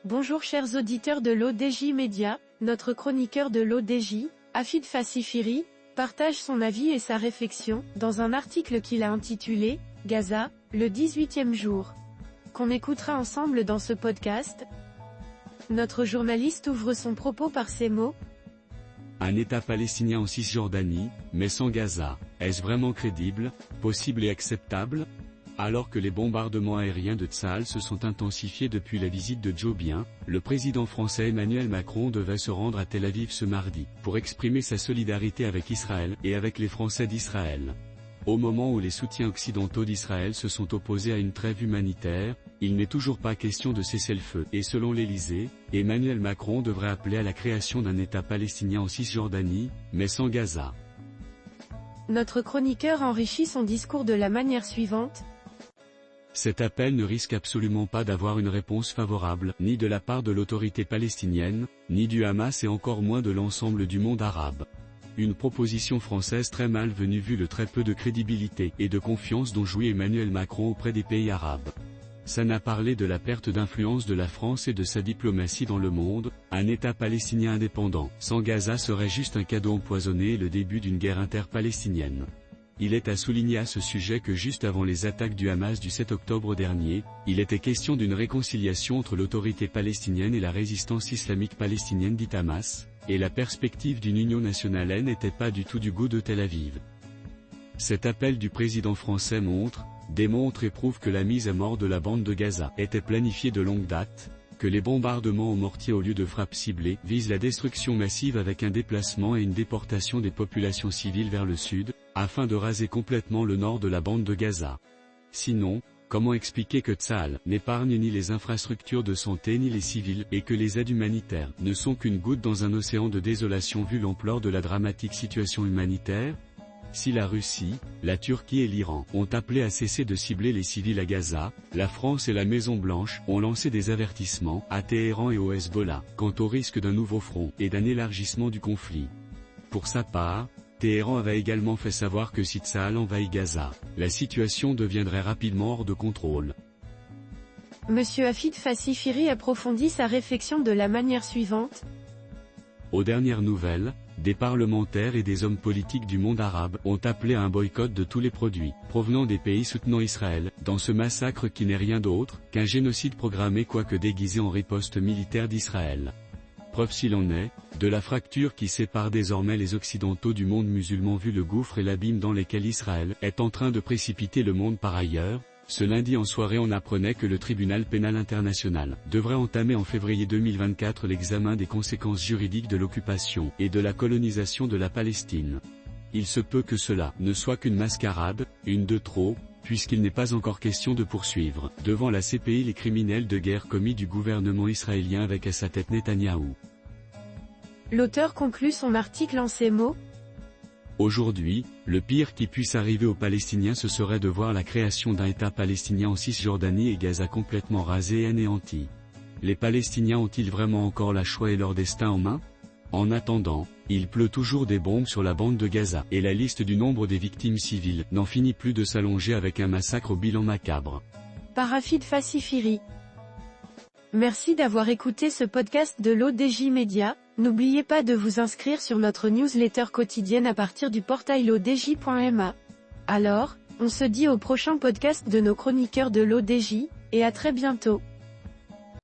Bonjour chers auditeurs de l'ODJ Média, notre chroniqueur de l'ODJ, Afid Fassifiri, partage son avis et sa réflexion, dans un article qu'il a intitulé « Gaza, le 18e jour », qu'on écoutera ensemble dans ce podcast. Notre journaliste ouvre son propos par ces mots. Un État palestinien en Cisjordanie, mais sans Gaza, est-ce vraiment crédible, possible et acceptable ? Alors que les bombardements aériens de Tsahal se sont intensifiés depuis la visite de Joe Biden, le président français Emmanuel Macron devait se rendre à Tel Aviv ce mardi, pour exprimer sa solidarité avec Israël et avec les Français d'Israël. Au moment où les soutiens occidentaux d'Israël se sont opposés à une trêve humanitaire, il n'est toujours pas question de cessez-le-feu, et selon l'Élysée, Emmanuel Macron devrait appeler à la création d'un État palestinien en Cisjordanie, mais sans Gaza. Notre chroniqueur enrichit son discours de la manière suivante. Cet appel ne risque absolument pas d'avoir une réponse favorable, ni de la part de l'autorité palestinienne, ni du Hamas et encore moins de l'ensemble du monde arabe. Une proposition française très malvenue vu le très peu de crédibilité et de confiance dont jouit Emmanuel Macron auprès des pays arabes. Ça n'a parlé de la perte d'influence de la France et de sa diplomatie dans le monde. Un État palestinien indépendant, sans Gaza serait juste un cadeau empoisonné et le début d'une guerre interpalestinienne. Il est à souligner à ce sujet que juste avant les attaques du Hamas du 7 octobre dernier, il était question d'une réconciliation entre l'autorité palestinienne et la résistance islamique palestinienne dite Hamas, et la perspective d'une union nationale n'était pas du tout du goût de Tel Aviv. Cet appel du président français démontre et prouve que la mise à mort de la bande de Gaza était planifiée de longue date, que les bombardements au mortier au lieu de frappes ciblées visent la destruction massive avec un déplacement et une déportation des populations civiles vers le sud, afin de raser complètement le nord de la bande de Gaza. Sinon, comment expliquer que Tsahal n'épargne ni les infrastructures de santé ni les civils, et que les aides humanitaires ne sont qu'une goutte dans un océan de désolation vu l'ampleur de la dramatique situation humanitaire ? Si la Russie, la Turquie et l'Iran ont appelé à cesser de cibler les civils à Gaza, la France et la Maison-Blanche ont lancé des avertissements à Téhéran et au Hezbollah quant au risque d'un nouveau front et d'un élargissement du conflit. Pour sa part, Téhéran avait également fait savoir que si Tsahal envahit Gaza, la situation deviendrait rapidement hors de contrôle. Monsieur Afid Fassifiri approfondit sa réflexion de la manière suivante. Aux dernières nouvelles, des parlementaires et des hommes politiques du monde arabe ont appelé à un boycott de tous les produits provenant des pays soutenant Israël, dans ce massacre qui n'est rien d'autre qu'un génocide programmé quoique déguisé en riposte militaire d'Israël. Preuve s'il en est, de la fracture qui sépare désormais les occidentaux du monde musulman vu le gouffre et l'abîme dans lesquels Israël est en train de précipiter le monde par ailleurs. Ce lundi en soirée on apprenait que le tribunal pénal international devrait entamer en février 2024 l'examen des conséquences juridiques de l'occupation et de la colonisation de la Palestine. Il se peut que cela ne soit qu'une mascarade, une de trop, puisqu'il n'est pas encore question de poursuivre devant la CPI les criminels de guerre commis du gouvernement israélien avec à sa tête Netanyahou. L'auteur conclut son article en ces mots. Aujourd'hui, le pire qui puisse arriver aux Palestiniens ce serait de voir la création d'un État palestinien en Cisjordanie et Gaza complètement rasé et anéanti. Les Palestiniens ont-ils vraiment encore la choix et leur destin en main ? En attendant, il pleut toujours des bombes sur la bande de Gaza et la liste du nombre des victimes civiles n'en finit plus de s'allonger avec un massacre au bilan macabre. Par Afid Fassifiri. Merci d'avoir écouté ce podcast de l'ODJ Média. N'oubliez pas de vous inscrire sur notre newsletter quotidienne à partir du portail l'odj.ma. Alors, on se dit au prochain podcast de nos chroniqueurs de l'ODJ, et à très bientôt.